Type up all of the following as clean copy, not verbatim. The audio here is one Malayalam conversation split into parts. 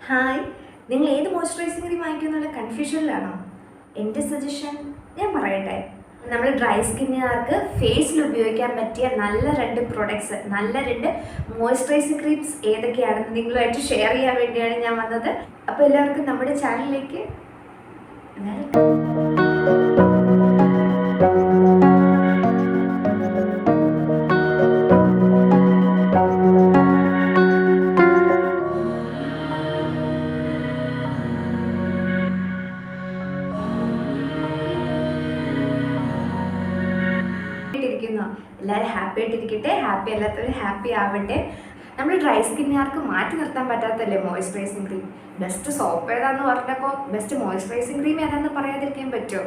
ഹായ്, നിങ്ങൾ ഏത് മോയ്സ്ചറൈസിംഗ് ക്രീം വാങ്ങിക്കുന്നുള്ള കൺഫ്യൂഷനിലാണോ? എൻ്റെ സജഷൻ ഞാൻ പറയട്ടെ. നമ്മൾ ഡ്രൈ സ്കിന്നുകാർക്ക് ഫേസിൽ ഉപയോഗിക്കാൻ പറ്റിയ നല്ല രണ്ട് പ്രൊഡക്ട്സ്, നല്ല രണ്ട് മോയ്സ്ചറൈസിംഗ് ക്രീംസ് ഏതൊക്കെയാണെന്ന് നിങ്ങളുമായിട്ട് ഷെയർ ചെയ്യാൻ വേണ്ടിയാണ് ഞാൻ വന്നത്. അപ്പോൾ എല്ലാവർക്കും നമ്മുടെ ചാനലിലേക്ക് എല്ലാവരും ഹാപ്പി ആയിട്ടിരിക്കട്ടെ. ഹാപ്പി അല്ലാത്തവർ ഹാപ്പി ആവട്ടെ. നമ്മൾ ഡ്രൈ സ്കിന്നുകാർക്ക് മാറ്റി നിർത്താൻ പറ്റാത്തല്ലേ മോയ്സ്ചറൈസിംഗ് ക്രീം. ബെസ്റ്റ് സോപ്പ് ഏതാന്ന് പറഞ്ഞപ്പോൾ ബെസ്റ്റ് മോയ്സ്ചറൈസിംഗ് ക്രീം ഏതാന്ന് പറയാതിരിക്കാൻ പറ്റുമോ?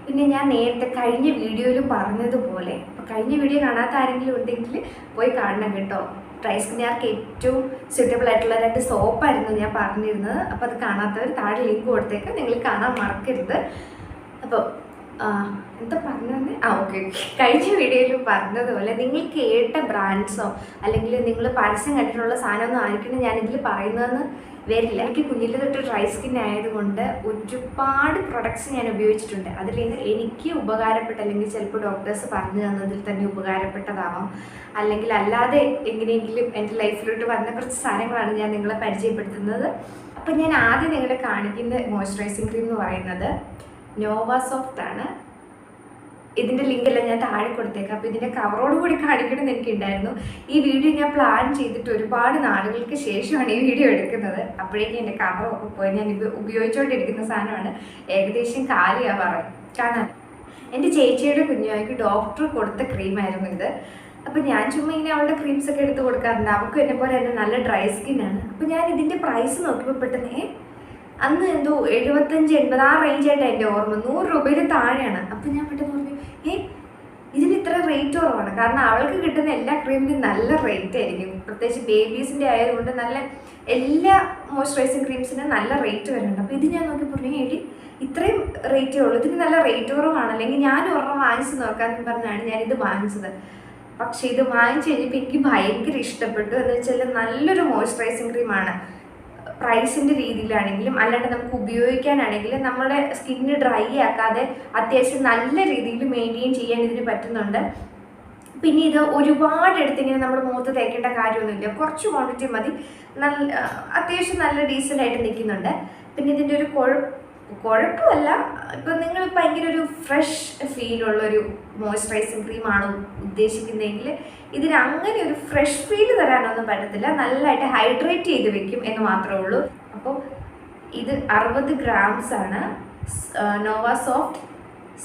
പിന്നെ ഞാൻ നേരത്തെ കഴിഞ്ഞ വീഡിയോയിൽ പറഞ്ഞതുപോലെ, അപ്പോൾ കഴിഞ്ഞ വീഡിയോ കാണാത്ത ആരെങ്കിലും ഉണ്ടെങ്കിൽ പോയി കാണണം കേട്ടോ. ഡ്രൈ സ്കിന്നുകാർക്ക് ഏറ്റവും സ്യൂട്ടബിൾ ആയിട്ടുള്ള രണ്ട് സോപ്പായിരുന്നു ഞാൻ പറഞ്ഞിരുന്നത്. അപ്പോൾ അത് കാണാത്തവർ താഴെ ലിങ്ക് കൊടുത്തേക്ക്, നിങ്ങൾ കാണാൻ മറക്കരുത്. അപ്പോൾ എന്താ പറഞ്ഞത്? ഓക്കെ. കഴിഞ്ഞ വീഡിയോയിൽ പറഞ്ഞതുപോലെ നിങ്ങൾ കേട്ട ബ്രാൻഡ്സോ അല്ലെങ്കിൽ നിങ്ങൾ പരസ്യം കണ്ടിട്ടുള്ള സാധനമൊന്നും ആയിരിക്കണം ഞാനിതിൽ പറയുന്നതെന്ന് വരില്ല. എനിക്ക് കുഞ്ഞിലെ തൊട്ട് ഡ്രൈ സ്കിൻ ആയതുകൊണ്ട് ഒരുപാട് പ്രൊഡക്ട്സ് ഞാൻ ഉപയോഗിച്ചിട്ടുണ്ട്. അതിൽ നിന്ന് എനിക്ക് ഉപകാരപ്പെട്ട, അല്ലെങ്കിൽ ചിലപ്പോൾ ഡോക്ടേഴ്സ് പറഞ്ഞു തന്നതിൽ തന്നെ ഉപകാരപ്പെട്ടതാവാം, അല്ലെങ്കിൽ അല്ലാതെ എങ്ങനെയെങ്കിലും എൻ്റെ ലൈഫിലോട്ട് വന്ന കുറച്ച് സാധനങ്ങളാണ് ഞാൻ നിങ്ങളെ പരിചയപ്പെടുത്തുന്നത്. അപ്പോൾ ഞാൻ ആദ്യം നിങ്ങളെ കാണിക്കുന്ന മോയ്സ്ചറൈസിംഗ് ക്രീം എന്ന് പറയുന്നത് നോവ സോഫ്റ്റ് ആണ്. ഇതിൻ്റെ ലിങ്കെല്ലാം ഞാൻ താഴെ കൊടുത്തേക്കാം. അപ്പോൾ ഇതിൻ്റെ കവറോട് കൂടി കാണിക്കണമെന്ന് എനിക്കുണ്ടായിരുന്നു. ഈ വീഡിയോ ഞാൻ പ്ലാൻ ചെയ്തിട്ട് ഒരുപാട് നാളുകൾക്ക് ശേഷമാണ് ഈ വീഡിയോ എടുക്കുന്നത്. അപ്പോഴേക്കും എൻ്റെ കവറൊക്കെ പോയി. ഞാൻ ഉപയോഗിച്ചുകൊണ്ടിരിക്കുന്ന സാധനമാണ്. ഏകദേശം കാലിയാവാറായി കാണാൻ. എൻ്റെ ചേച്ചിയുടെ കുഞ്ഞുമായിട്ട് ഡോക്ടർ കൊടുത്ത ക്രീമായിരുന്നു ഇത്. അപ്പോൾ ഞാൻ ചുമ്മാ ഇങ്ങനെ അവളുടെ ക്രീംസൊക്കെ എടുത്ത് കൊടുക്കാറുണ്ട്. അവൾക്കും എന്നെ പോലെ തന്നെ നല്ല ഡ്രൈ സ്കിന്നാണ്. അപ്പോൾ ഞാൻ ഇതിൻ്റെ പ്രൈസ് നോക്കിയപ്പോൾ പെട്ടെന്ന് അന്ന് എന്തോ 75-80 ആ റേഞ്ചായിട്ട് എൻ്റെ ഓർമ്മ, 100 രൂപയിൽ താഴെയാണ്. അപ്പം ഞാൻ പെട്ടെന്ന് പറഞ്ഞു, ഇതിന് ഇത്ര റേറ്റ് കുറവാണ്. കാരണം അവൾക്ക് കിട്ടുന്ന എല്ലാ ക്രീമിനും നല്ല റേറ്റ് ആയിരിക്കും. പ്രത്യേകിച്ച് ബേബീസിൻ്റെ ആയതുകൊണ്ട് നല്ല എല്ലാ മോയ്സ്ചറൈസിങ് ക്രീംസിനും നല്ല റേറ്റ് വരുന്നുണ്ട്. അപ്പോൾ ഇത് ഞാൻ നോക്കി പറഞ്ഞു, ഇത്രയും റേറ്റേ ഉള്ളൂ, ഇതിന് നല്ല റേറ്റ് കുറവാണ്, അല്ലെങ്കിൽ ഞാൻ ഒരെണ്ണം വാങ്ങിച്ച് നോക്കാമെന്ന് പറഞ്ഞാണ് ഞാനിത് വാങ്ങിച്ചത്. പക്ഷേ ഇത് വാങ്ങിച്ച് കഴിഞ്ഞപ്പോൾ എനിക്ക് ഭയങ്കര ഇഷ്ടപ്പെട്ടു. എന്ന് വെച്ചാൽ നല്ലൊരു മോയ്സ്ചറൈസിങ് ക്രീമാണ്. പ്രൈസിൻ്റെ രീതിയിലാണെങ്കിലും അല്ലാണ്ട് നമുക്ക് ഉപയോഗിക്കാനാണെങ്കിലും നമ്മുടെ സ്കിന്ന് ഡ്രൈ ആക്കാതെ അത്യാവശ്യം നല്ല രീതിയിൽ മെയിൻറ്റെയിൻ ചെയ്യാൻ ഇതിന് പറ്റുന്നുണ്ട്. പിന്നെ ഇത് ഒരുപാട് എടുത്തിങ്ങനെ നമ്മുടെ മുഖത്ത് തേക്കേണ്ട കാര്യമൊന്നുമില്ല, കുറച്ച് ക്വാണ്ടിറ്റി മതി. അത്യാവശ്യം നല്ല ഡീസൻ്റ് ആയിട്ട് നിൽക്കുന്നുണ്ട്. പിന്നെ ഇതിൻ്റെ ഒരു കുഴപ്പമല്ല, ഇപ്പം നിങ്ങൾ ഭയങ്കര ഒരു ഫ്രഷ് ഫീലുള്ളൊരു മോയ്സ്ചറൈസിങ് ക്രീമാണ് ഉദ്ദേശിക്കുന്നതെങ്കിൽ ഇതിന് അങ്ങനെ ഒരു ഫ്രഷ് ഫീൽ തരാനൊന്നും പറ്റത്തില്ല. നല്ലതായിട്ട് ഹൈഡ്രേറ്റ് ചെയ്ത് വെക്കും എന്ന് മാത്രമേ ഉള്ളൂ. അപ്പോൾ ഇത് 60 grams ആണ്. നോവ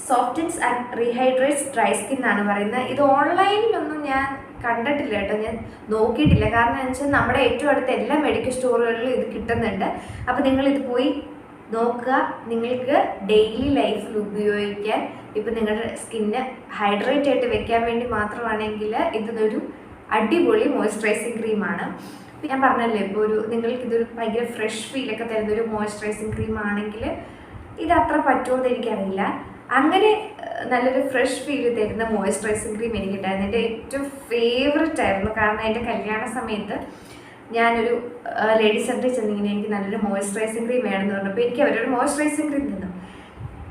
softens and rehydrates dry skin എന്നാണ് പറയുന്നത്. ഇത് ഓൺലൈനിലൊന്നും ഞാൻ കണ്ടിട്ടില്ല കേട്ടോ, ഞാൻ നോക്കിയിട്ടില്ല. കാരണം എന്ന് വെച്ചാൽ നമ്മുടെ ഏറ്റവും അടുത്ത എല്ലാ മെഡിക്കൽ സ്റ്റോറുകളിലും ഇത് കിട്ടുന്നുണ്ട്. അപ്പോൾ നിങ്ങളിത് പോയി നോക്കുക. നിങ്ങൾക്ക് ഡെയിലി ലൈഫിൽ ഉപയോഗിക്കാൻ, ഇപ്പം നിങ്ങളുടെ സ്കിന്ന് ഹൈഡ്രേറ്റ് ആയിട്ട് വെക്കാൻ വേണ്ടി മാത്രമാണെങ്കിൽ ഇതൊരു അടിപൊളി മോയ്സ്ചറൈസിങ് ക്രീമാണ്. ഞാൻ പറഞ്ഞല്ലോ, ഇപ്പോൾ നിങ്ങൾക്കിതൊരു ഭയങ്കര ഫ്രഷ് ഫീലൊക്കെ തരുന്നൊരു മോയ്സ്ചറൈസിങ് ക്രീം ആണെങ്കിൽ ഇത് അത്ര പറ്റുമോ എന്ന് എനിക്കറിയില്ല. അങ്ങനെ നല്ലൊരു ഫ്രഷ് ഫീൽ തരുന്ന മോയ്സ്ചറൈസിങ് ക്രീം എനിക്കുണ്ടായിരുന്നു. എൻ്റെ ഏറ്റവും ഫേവററ്റ് ആയിരുന്നു. കാരണം എൻ്റെ കല്യാണ സമയത്ത് ഞാനൊരു ലേഡി സെൻറ്ററിൽ ചെന്നിങ്ങനെ എനിക്ക് നല്ലൊരു മോയ്സ്ചറൈസിങ് ക്രീം വേണമെന്ന് പറഞ്ഞപ്പോൾ എനിക്ക് അവരൊരു മോയ്സ്ചറൈസിങ് ക്രീം തന്നു.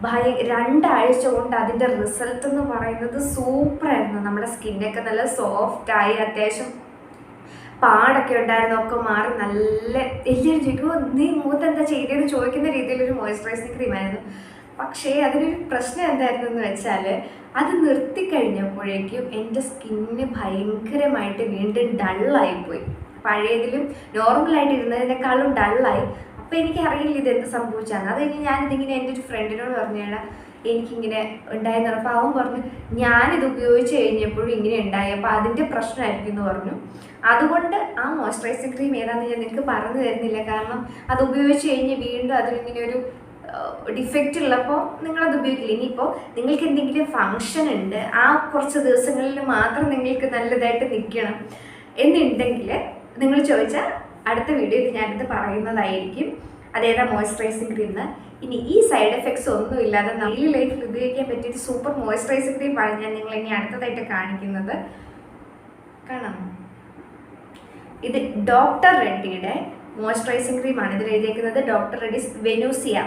2 ആഴ്ച കൊണ്ട് അതിൻ്റെ റിസൾട്ട് എന്ന് പറയുന്നത് സൂപ്പറായിരുന്നു. നമ്മുടെ സ്കിന്നൊക്കെ നല്ല സോഫ്റ്റായി, അത്യാവശ്യം പാടൊക്കെ ഉണ്ടായിരുന്നു, ഒക്കെ മാറി നല്ല എല്ലാവരും ചോദിക്കുമോ നീ മുഖത്ത് എന്താ ചെയ്തതെന്ന് ചോദിക്കുന്ന രീതിയിലൊരു മോയ്സ്ചറൈസിങ് ക്രീമായിരുന്നു. പക്ഷേ അതിനൊരു പ്രശ്നം എന്തായിരുന്നു എന്ന് വെച്ചാൽ അത് നിർത്തിക്കഴിഞ്ഞപ്പോഴേക്കും എൻ്റെ സ്കിന്ന് ഭയങ്കരമായിട്ട് വീണ്ടും ഡള്ളായിപ്പോയി. പഴയതിലും നോർമലായിട്ട് ഇരുന്നതിനേക്കാളും ഡള്ളായി. അപ്പോൾ എനിക്കറിയില്ല ഇതെന്ത് സംഭവിച്ചാണ്. അത് കഴിഞ്ഞ് ഞാനിതിങ്ങനെ എൻ്റെ ഒരു ഫ്രണ്ടിനോട് പറഞ്ഞാൽ എനിക്കിങ്ങനെ ഉണ്ടായെന്ന് പറഞ്ഞപ്പോൾ അവൻ പറഞ്ഞു ഞാനിത് ഉപയോഗിച്ച് കഴിഞ്ഞപ്പോഴും ഇങ്ങനെ ഉണ്ടായി, അപ്പോൾ അതിൻ്റെ പ്രശ്നമായിരിക്കും എന്ന് പറഞ്ഞു. അതുകൊണ്ട് ആ മോയ്സ്ചറൈസിങ് ക്രീം ഏതാണെന്ന് ഞാൻ നിങ്ങൾക്ക് പറഞ്ഞു തരുന്നില്ല. കാരണം അത് ഉപയോഗിച്ച് കഴിഞ്ഞ് വീണ്ടും അതിലിങ്ങനെ ഒരു ഡിഫക്റ്റ് ഉള്ളപ്പോൾ നിങ്ങളത് ഉപയോഗിക്കില്ല. ഇനിയിപ്പോൾ നിങ്ങൾക്ക് എന്തെങ്കിലും ഫങ്ഷൻ ഉണ്ട്, ആ കുറച്ച് ദിവസങ്ങളിൽ മാത്രം നിങ്ങൾക്ക് നല്ലതായിട്ട് നിൽക്കണം എന്നുണ്ടെങ്കിൽ നിങ്ങൾ ചോദിച്ചാൽ അടുത്ത വീഡിയോയിൽ ഞാനിത് പറയുന്നതായിരിക്കും അതേതാ മോയ്സ്ചറൈസിങ് ക്രീം. ഇനി ഈ സൈഡ് എഫക്ട്സ് ഒന്നും ഇല്ലാതെ ഡെയിലി ലൈഫിൽ ഉപയോഗിക്കാൻ പറ്റിയൊരു സൂപ്പർ മോയ്സ്ചറൈസിംഗ് ക്രീമാണ് ഞാൻ നിങ്ങളെ ഇനി അടുത്തതായിട്ട് കാണിക്കുന്നത്. കാണാം, ഇത് ഡോക്ടർ റെഡ്ഡിയുടെ മോയ്സ്ചറൈസിങ് ക്രീമാണ് ഇതിൽ എഴുതിയിരിക്കുന്നത്. Doctor Reddy's Venusia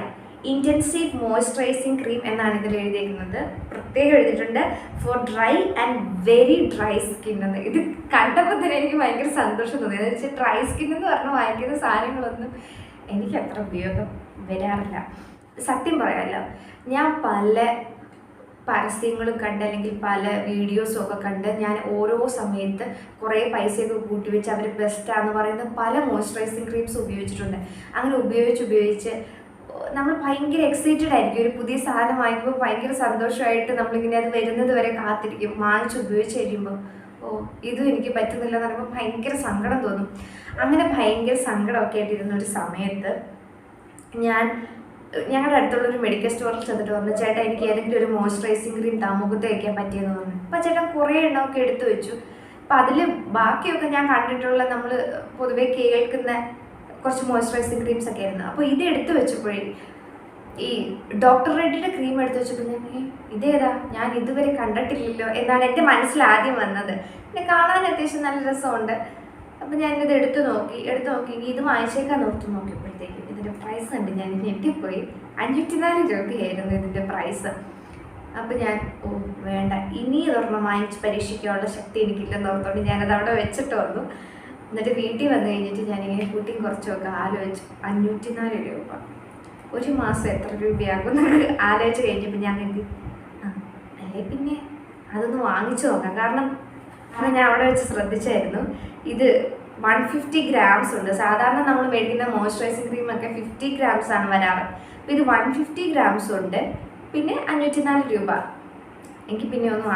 intensive moisturising cream എന്നാണ് ഇതിൽ എഴുതിയിരിക്കുന്നത്. പ്രത്യേകം എഴുതിയിട്ടുണ്ട് for dry and very dry skin എന്ന്. ഇത് കണ്ടപ്പോൾ തന്നെ എനിക്ക് ഭയങ്കര സന്തോഷം തോന്നി. എന്ന് വെച്ചാൽ ഡ്രൈ സ്കിൻ എന്ന് പറഞ്ഞാൽ വാങ്ങിക്കുന്ന സാധനങ്ങളൊന്നും എനിക്ക് അത്ര ഉപയോഗം വരാറില്ല. സത്യം പറയാമല്ലോ, ഞാൻ പല പരസ്യങ്ങളും കണ്ട് അല്ലെങ്കിൽ പല വീഡിയോസും ഒക്കെ കണ്ട് ഞാൻ ഓരോ സമയത്ത് കുറേ പൈസയൊക്കെ കൂട്ടി വെച്ച് അവർ ബെസ്റ്റാന്ന് പറയുന്ന പല മോയ്സ്ചറൈസിങ് ക്രീംസ് ഉപയോഗിച്ചിട്ടുണ്ട്. അങ്ങനെ ഉപയോഗിച്ച് നമ്മൾ ഭയങ്കര എക്സൈറ്റഡ് ആയിരിക്കും. ഒരു പുതിയ സാധനം വാങ്ങിക്കുമ്പോൾ ഭയങ്കര സന്തോഷമായിട്ട് നമ്മളിങ്ങനെ അത് വരുന്നത് വരെ കാത്തിരിക്കും. വാങ്ങിച്ച് ഉപയോഗിച്ച് കഴിയുമ്പോൾ ഇതും എനിക്ക് പറ്റുന്നില്ല എന്ന് പറയുമ്പോൾ ഭയങ്കര സങ്കടം തോന്നും. അങ്ങനെ ഭയങ്കര സങ്കടമൊക്കെ ആയിട്ടിരുന്ന ഒരു സമയത്ത് ഞങ്ങളുടെ അടുത്തുള്ളൊരു മെഡിക്കൽ സ്റ്റോറിൽ ചെന്നിട്ട് പറഞ്ഞു, ചേട്ടാ എനിക്ക് ഏതെങ്കിലും ഒരു മോയ്സ്ചറൈസിങ് ക്രീം മുഖത്ത് വയ്ക്കാൻ പറ്റിയെന്ന് പറഞ്ഞു. അപ്പോൾ ചേട്ടൻ കുറേ എണ്ണമൊക്കെ എടുത്തു വെച്ചു. അപ്പം അതിൽ ബാക്കിയൊക്കെ ഞാൻ കണ്ടിട്ടുള്ള നമ്മൾ പൊതുവെ കേൾക്കുന്ന കുറച്ച് മോയ്സ്ചറൈസിങ് ക്രീംസ് ഒക്കെ ആയിരുന്നു. അപ്പോൾ ഇത് എടുത്തു വെച്ചപ്പോഴേ ഈ ഡോക്ടർ റെഡ്ഡിയുടെ ക്രീം എടുത്ത് വെച്ചപ്പോൾ ഞാൻ ഇതേതാ, ഞാൻ ഇതുവരെ കണ്ടിട്ടില്ലല്ലോ എന്നാണ് എൻ്റെ മനസ്സിൽ ആദ്യം വന്നത്. പിന്നെ കാണാൻ അത്യാവശ്യം നല്ല രസമുണ്ട്. അപ്പം ഞാനിത് എടുത്തു നോക്കി ഇത് വാങ്ങിച്ചേക്കാൻ നോക്കിയപ്പോഴത്തേക്കും ഇതിൻ്റെ പ്രൈസ് ഉണ്ട്. ഞാൻ ഞെട്ടിപ്പോയി. 504 രൂപയായിരുന്നു ഇതിൻ്റെ പ്രൈസ്. അപ്പം ഞാൻ വേണ്ട, ഇനി ഇതൊരെണ്ണം വാങ്ങിച്ച് പരീക്ഷിക്കാനുള്ള ശക്തി എനിക്കില്ലെന്ന് ഓർത്തോണ്ട് ഞാനത് അവിടെ വെച്ചിട്ട് വന്നു. എന്നിട്ട് വീട്ടിൽ വന്നു കഴിഞ്ഞിട്ട് ഞാനിങ്ങനെ കൂട്ടിയും കുറച്ചുമൊക്കെ ആലോചിച്ചു. 504 രൂപ, ഒരു മാസം എത്ര രൂപയാകും എന്നൊക്കെ ആലോചിച്ച് കഴിഞ്ഞപ്പോൾ ഞാൻ കരുതി അല്ലേ പിന്നെ അതൊന്ന് വാങ്ങിച്ചു നോക്കാം. കാരണം ഞാൻ അവിടെ വെച്ച് ശ്രദ്ധിച്ചായിരുന്നു ഇത് 150 grams ഉണ്ട്. സാധാരണ നമ്മൾ മേടിക്കുന്ന മോയ്സ്ചറൈസിങ് ക്രീമൊക്കെ 50 grams ആണ് വരാറ്. അപ്പോൾ ഇത് 150 grams ഉണ്ട്. പിന്നെ 504 രൂപ. എനിക്ക് പിന്നെ ഒന്ന്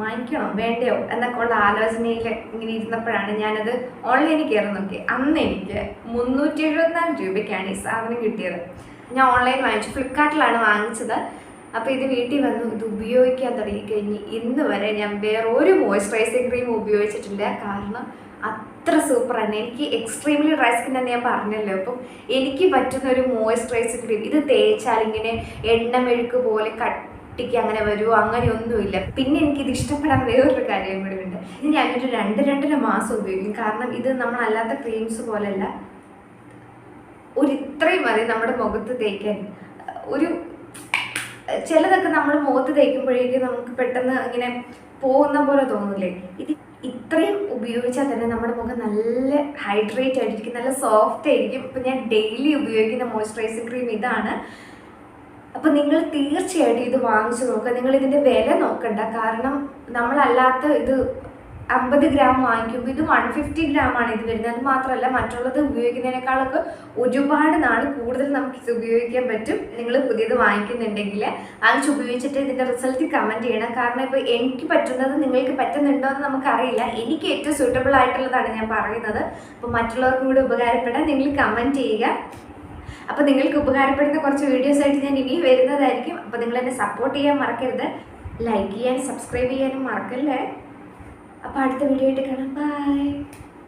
വാങ്ങിക്കണോ വേണ്ടയോ എന്നൊക്കെ ഉള്ള ആലോചനയിൽ ഇങ്ങനെ ഇരുന്നപ്പോഴാണ് ഞാനത് ഓൺലൈനിൽ കയറി നോക്കി. അന്ന് എനിക്ക് 374 രൂപയ്ക്കാണ് ഈ സാധനം കിട്ടിയത്. ഞാൻ ഓൺലൈൻ വാങ്ങിച്ചു, ഫ്ലിപ്കാർട്ടിലാണ് വാങ്ങിച്ചത്. അപ്പോൾ ഇത് വീട്ടിൽ വന്നു, ഇത് ഉപയോഗിക്കാൻ തുടങ്ങിക്കഴിഞ്ഞ് ഇന്ന് വരെ ഞാൻ വേറെ ഒരു മോയ്സ്ചറൈസിങ് ക്രീം ഉപയോഗിച്ചിട്ടില്ല. കാരണം അത്ര സൂപ്പറാണ്. എനിക്ക് എക്സ്ട്രീംലി ഡ്രൈ സ്കിൻ എന്ന് ഞാൻ പറഞ്ഞല്ലോ. അപ്പം എനിക്ക് പറ്റുന്ന ഒരു മോയ്സ്ചറൈസിങ് ക്രീം, ഇത് തേച്ചാൽ ഇങ്ങനെ എണ്ണമെഴുക്ക് പോലെ കട്ടിക്ക് അങ്ങനെ വരുമോ, അങ്ങനെയൊന്നുമില്ല. പിന്നെ എനിക്കിത് ഇഷ്ടപ്പെടാൻ വേറൊരു കാര്യം കൂടി ഉണ്ട്. ഇത് ഞാനൊരു 2-2.5 മാസം ഉപയോഗിക്കും. കാരണം ഇത് നമ്മളല്ലാത്ത ക്രീംസ് പോലെയല്ല, ഇത്രയും മതി നമ്മുടെ മുഖത്ത് തേക്കാൻ. ചിലതൊക്കെ നമ്മൾ മുഖത്ത് തേക്കുമ്പോഴേക്കും നമുക്ക് പെട്ടെന്ന് ഇങ്ങനെ പോകുന്ന പോലെ തോന്നില്ലേ. ഇത് ഇത്രയും ഉപയോഗിച്ചാൽ തന്നെ നമ്മുടെ മുഖം നല്ല ഹൈഡ്രേറ്റ് ആയിരിക്കും, നല്ല സോഫ്റ്റ് ആയിരിക്കും. ഇപ്പം ഞാൻ ഡെയിലി ഉപയോഗിക്കുന്ന മോയ്സ്ചറൈസിങ് ക്രീം ഇതാണ്. അപ്പോൾ നിങ്ങൾ തീർച്ചയായിട്ടും ഇത് വാങ്ങിച്ചു നോക്കുക. നിങ്ങൾ ഇതിൻ്റെ വില നോക്കണ്ട. കാരണം നമ്മളല്ലാത്ത ഇത് 50 gram വാങ്ങിക്കുമ്പോൾ ഇത് 150 gram ആണ് ഇത് വരുന്നത്. അത് മാത്രമല്ല, മറ്റുള്ളത് ഉപയോഗിക്കുന്നതിനേക്കാളൊക്കെ ഒരുപാട് നാൾ കൂടുതൽ നമുക്കിത് ഉപയോഗിക്കാൻ പറ്റും. നിങ്ങൾ പുതിയത് വാങ്ങിക്കുന്നുണ്ടെങ്കിൽ വാങ്ങിച്ച് ഉപയോഗിച്ചിട്ട് ഇതിൻ്റെ റിസൾട്ട് കമൻറ്റ് ചെയ്യണം. കാരണം ഇപ്പോൾ എനിക്ക് പറ്റുന്നത് നിങ്ങൾക്ക് പറ്റുന്നുണ്ടോ എന്ന് നമുക്കറിയില്ല. എനിക്ക് ഏറ്റവും സൂട്ടബിൾ ആയിട്ടുള്ളതാണ് ഞാൻ പറയുന്നത്. അപ്പോൾ മറ്റുള്ളവർക്കും കൂടി ഉപകാരപ്പെടാൻ നിങ്ങൾ കമൻറ്റ് ചെയ്യുക. അപ്പോൾ നിങ്ങൾക്ക് ഉപകാരപ്പെടുന്ന കുറച്ച് വീഡിയോസായിട്ട് ഞാൻ ഇനി വരുന്നതായിരിക്കും. അപ്പോൾ നിങ്ങൾ എന്നെ സപ്പോർട്ട് ചെയ്യാൻ മറക്കരുത്. ലൈക്ക് ചെയ്യാനും സബ്സ്ക്രൈബ് ചെയ്യാനും മറക്കല്ലേ. അപ്പോൾ അടുത്ത വീഡിയോ ആയിട്ട് കാണാം. ബൈ.